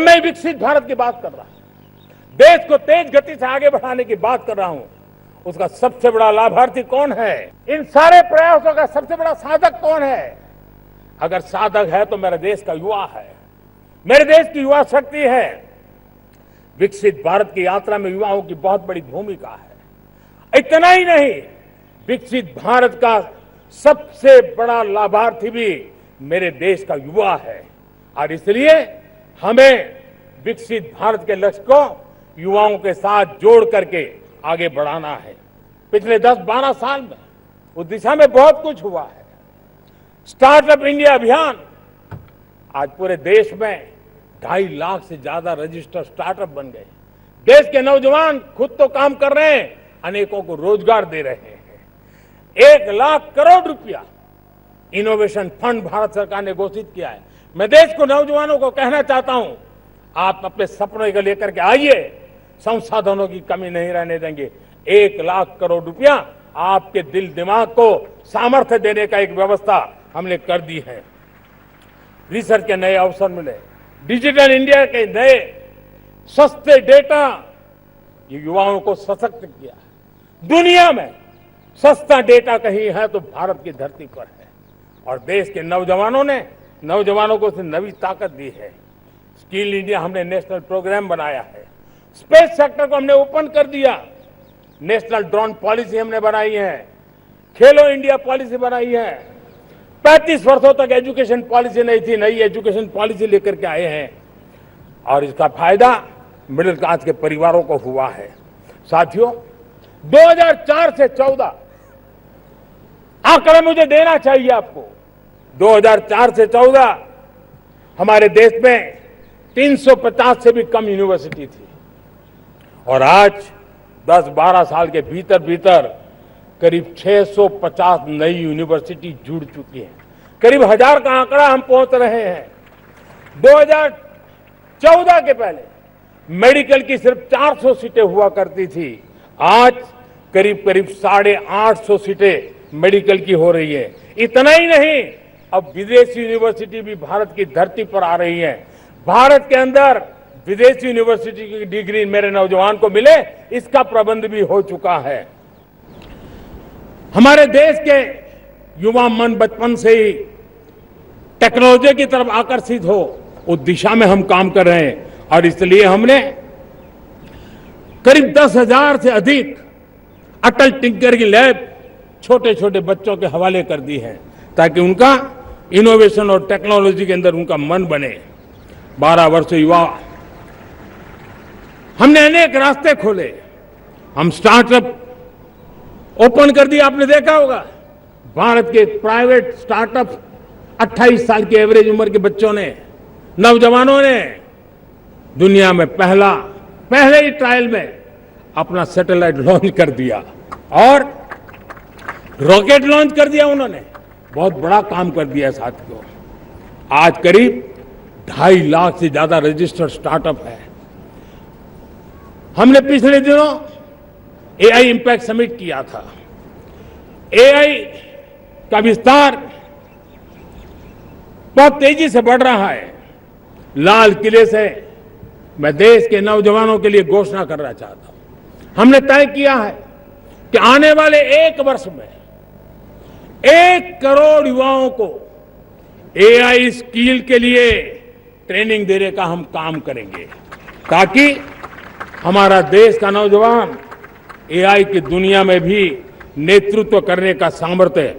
जब मैं विकसित भारत की बात कर रहा हूं, देश को तेज गति से आगे बढ़ाने की बात कर रहा हूं, उसका सबसे बड़ा लाभार्थी कौन है? इन सारे प्रयासों का सबसे बड़ा साधक कौन है? अगर साधक है तो मेरे देश का युवा है, मेरे देश की युवा शक्ति है। विकसित भारत की यात्रा में युवाओं की बहुत बड़ी भूमिका है। इतना ही नहीं, विकसित भारत का सबसे बड़ा लाभार्थी भी मेरे देश का युवा है और इसलिए हमें विकसित भारत के लक्ष्य को युवाओं के साथ जोड़ करके आगे बढ़ाना है। पिछले 10-12 साल में उस दिशा में बहुत कुछ हुआ है। स्टार्टअप इंडिया अभियान, आज पूरे देश में 2.5 लाख से ज्यादा रजिस्टर्ड स्टार्टअप बन गए। देश के नौजवान खुद तो काम कर रहे हैं, अनेकों को रोजगार दे रहे हैं। 1 लाख करोड़ रुपया इनोवेशन फंड भारत सरकार ने घोषित किया है। मैं देश को, नौजवानों को कहना चाहता हूं, आप अपने सपनों को लेकर के आइए, संसाधनों की कमी नहीं रहने देंगे। 1 लाख करोड़ रुपया आपके दिल दिमाग को सामर्थ्य देने का एक व्यवस्था हमने कर दी है। रिसर्च के नए अवसर मिले, डिजिटल इंडिया के नए सस्ते डेटा, ये युवाओं को सशक्त किया है। दुनिया में सस्ता डेटा कहीं है तो भारत की धरती पर है और देश के नौजवानों को उसने नई ताकत दी है। स्किल इंडिया हमने नेशनल प्रोग्राम बनाया है। स्पेस सेक्टर को हमने ओपन कर दिया। नेशनल ड्रोन पॉलिसी हमने बनाई है। खेलो इंडिया पॉलिसी बनाई है। 35 वर्षों तक एजुकेशन पॉलिसी नहीं थी, नई एजुकेशन पॉलिसी लेकर के आए हैं और इसका फायदा मिडिल क्लास के परिवारों को हुआ है। साथियों, 2004 से 14 आंकड़े मुझे देना चाहिए आपको। 2004 से 14 हमारे देश में 350 से भी कम यूनिवर्सिटी थी और आज 10-12 साल के भीतर भीतर करीब 650 नई यूनिवर्सिटी जुड़ चुकी है। करीब 1000 का आंकड़ा हम पहुंच रहे हैं। 2014 के पहले मेडिकल की सिर्फ 400 सीटें हुआ करती थी, आज करीब 850 सीटें मेडिकल की हो रही है। इतना ही नहीं, अब विदेशी यूनिवर्सिटी भी भारत की धरती पर आ रही है। भारत के अंदर विदेशी यूनिवर्सिटी की डिग्री मेरे नौजवान को मिले, इसका प्रबंध भी हो चुका है। हमारे देश के युवा मन बचपन से ही टेक्नोलॉजी की तरफ आकर्षित हो, उस दिशा में हम काम कर रहे हैं और इसलिए हमने करीब 10,000 से अधिक अटल टिंकरिंग लैब छोटे छोटे बच्चों के हवाले कर दी है ताकि उनका इनोवेशन और टेक्नोलॉजी के अंदर उनका मन बने। 12 वर्ष युवा, हमने अनेक रास्ते खोले। हम स्टार्टअप ओपन कर दिया, आपने देखा होगा। भारत के प्राइवेट स्टार्टअप 28 साल की एवरेज उम्र के बच्चों ने, नौजवानों ने दुनिया में पहले ही ट्रायल में अपना सैटेलाइट लॉन्च कर दिया और रॉकेट लॉन्च कर दिया। उन्होंने बहुत बड़ा काम कर दिया साथियों। आज करीब 2.5 लाख से ज्यादा रजिस्टर्ड स्टार्टअप है। हमने पिछले दिनों एआई इंपैक्ट समिट किया था। एआई का विस्तार बहुत तेजी से बढ़ रहा है। लाल किले से मैं देश के नौजवानों के लिए घोषणा करना चाहता हूं। हमने तय किया है कि आने वाले 1 वर्ष में 1 करोड़ युवाओं को एआई स्किल के लिए ट्रेनिंग देने का हम काम करेंगे ताकि हमारा देश का नौजवान एआई की दुनिया में भी नेतृत्व करने का सामर्थ्य